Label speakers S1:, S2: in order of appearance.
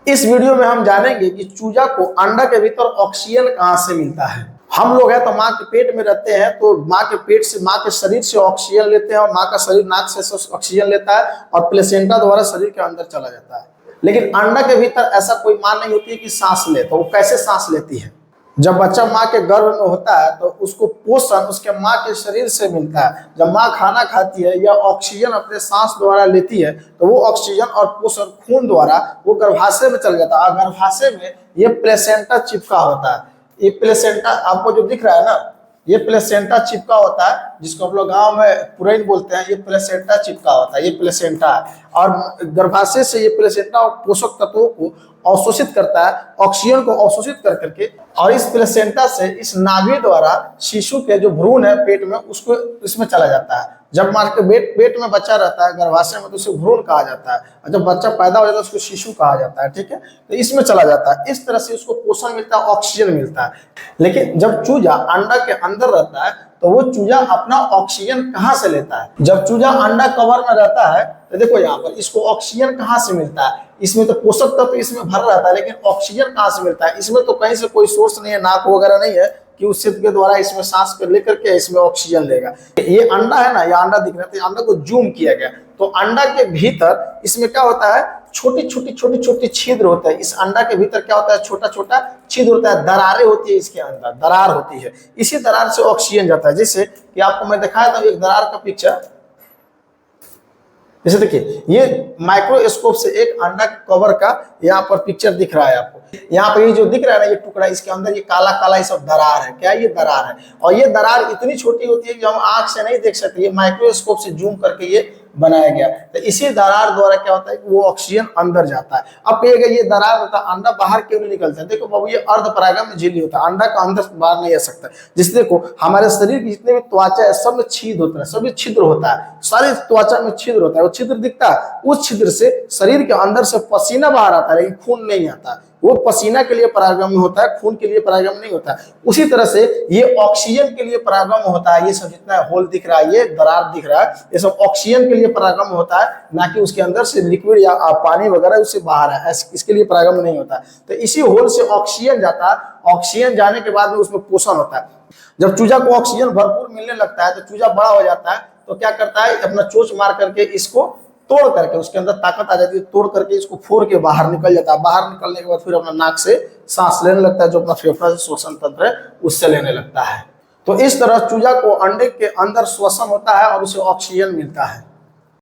S1: इस वीडियो में हम जानेंगे कि चूजा को अंडा के भीतर ऑक्सीजन कहाँ से मिलता है। हम लोग हैं तो माँ के पेट में रहते हैं, तो माँ के पेट से, माँ के शरीर से ऑक्सीजन लेते हैं और माँ का शरीर नाक से ऑक्सीजन लेता है और प्लेसेंटा द्वारा शरीर के अंदर चला जाता है। लेकिन अंडा के भीतर ऐसा कोई माँ नहीं होती है कि सांस ले, तो वो कैसे सांस लेती है? जब बच्चा माँ के गर्भ में होता है तो उसको पोषण उसके माँ के शरीर से मिलता है। जब माँ खाना खाती है या ऑक्सीजन अपने सांस द्वारा लेती है तो वो ऑक्सीजन और पोषण खून द्वारा वो गर्भाशय में चल जाता है और गर्भाशय में ये प्लेसेंटा चिपका होता है। ये प्लेसेंटा आपको जो दिख रहा है ना, ये प्लेसेंटा चिपका होता है, जिसको हम लोग गाँव में पुरैन बोलते हैं। ये प्लेसेंटा चिपका होता है, ये प्लेसेंटा है और गर्भाशय से ये प्लेसेंटा पोषक तत्वों को अवशोषित करता है, ऑक्सीजन को अवशोषित कर करके, और इस प्लेसेंटा से इस नाभि द्वारा शिशु के जो भ्रूण है पेट में उसको इसमें चला जाता है। जब माँ के पेट में बच्चा रहता है गर्भाशय में तो उसे भ्रूण कहा जाता है, और जब बच्चा पैदा हो जाता है उसको शिशु कहा जाता है। ठीक है, तो इसमें चला जाता है। इस तरह से उसको पोषण मिलता है, ऑक्सीजन मिलता है। लेकिन जब चूजा अंडा के अंदर रहता है तो वो चूजा अपना ऑक्सीजन कहाँ से लेता है? जब चूजा अंडा कवर में रहता है तो देखो यहाँ पर इसको ऑक्सीजन कहाँ से मिलता है? इसमें तो पोषक तत्व इसमें भर रहता है, लेकिन ऑक्सीजन कहाँ से मिलता है? इसमें तो कहीं से कोई सोर्स नहीं है, नाक वगैरह नहीं है कि उस के द्वारा इसमें सांस कर लेकर के इसमें ऑक्सीजन लेगा। ये अंडा है ना, ये अंडा दिख रहा है, तो अंडा को जूम किया गया तो अंडा के भीतर इसमें क्या होता है? छोटी छोटी छिद्र होता है। इस अंडा के भीतर क्या होता है? छोटा छोटा छिद्र होता है, दरारें होती है, इसके अंदर दरार होती है। इसी दरार से ऑक्सीजन जाता है। जैसे कि आपको मैं दिखाया था एक दरार का पिक्चर, जैसे देखिए ये माइक्रोस्कोप से एक अंडा कवर का यहाँ पर पिक्चर दिख रहा है आपको। यहाँ पर ये जो दिख रहा है ना, ये टुकड़ा, इसके अंदर ये काला काला ये सब दरार है। क्या ये दरार है? और ये दरार इतनी छोटी होती है कि हम आंख से नहीं देख सकते, ये माइक्रोस्कोप से जूम करके ये बनाया गया। तो इसी दरार द्वारा क्या होता है कि वो ऑक्सीजन अंदर जाता है। अब कहिएगा ये दरार होता है, अंडा बाहर क्यों नहीं निकलता है? देखो बाबू, ये अर्धपरागम झिल्ली होता है, अंडा का अंदर बाहर नहीं आ सकता। जिससे देखो हमारे शरीर की जितने भी त्वचा है सब में छेद होता है, सभी छिद्र होता है, सारी त्वचा में छिद्र होता है। वो छिद्र दिखता है, उस छिद्र से शरीर के अंदर से पसीना बाहर आता है, लेकिन खून नहीं आता। वो पसीना के लिए परागम होता है, खून के लिए परागम नहीं होता। उसी तरह से ये ऑक्सीजन के लिए परागम होता है। ये सब जितना होल दिख रहा है, ये दरार दिख रहा है, ये सब ऑक्सीजन के लिए परागम होता है, ना कि उसके अंदर से लिक्विड या पानी वगैरह उससे बाहर है, इसके लिए परागम नहीं होता। तो इसी होल से ऑक्सीजन जाता है। ऑक्सीजन जाने के बाद में उसमें पोषण होता है। जब चूजा को ऑक्सीजन भरपूर मिलने लगता है तो चूजा बड़ा हो जाता है, तो क्या करता है? अपना चोंच मार करके इसको तोड़ करके, उसके अंदर ताकत आ जाती है, तोड़ करके इसको फोड़ के बाहर निकल जाता है। बाहर निकलने के बाद फिर अपना नाक से सांस लेने लगता है, जो अपना फेफड़ा से श्वसन तंत्र है उससे लेने लगता है। तो इस तरह चूजा को अंडे के अंदर श्वसन होता है और उसे ऑक्सीजन मिलता है।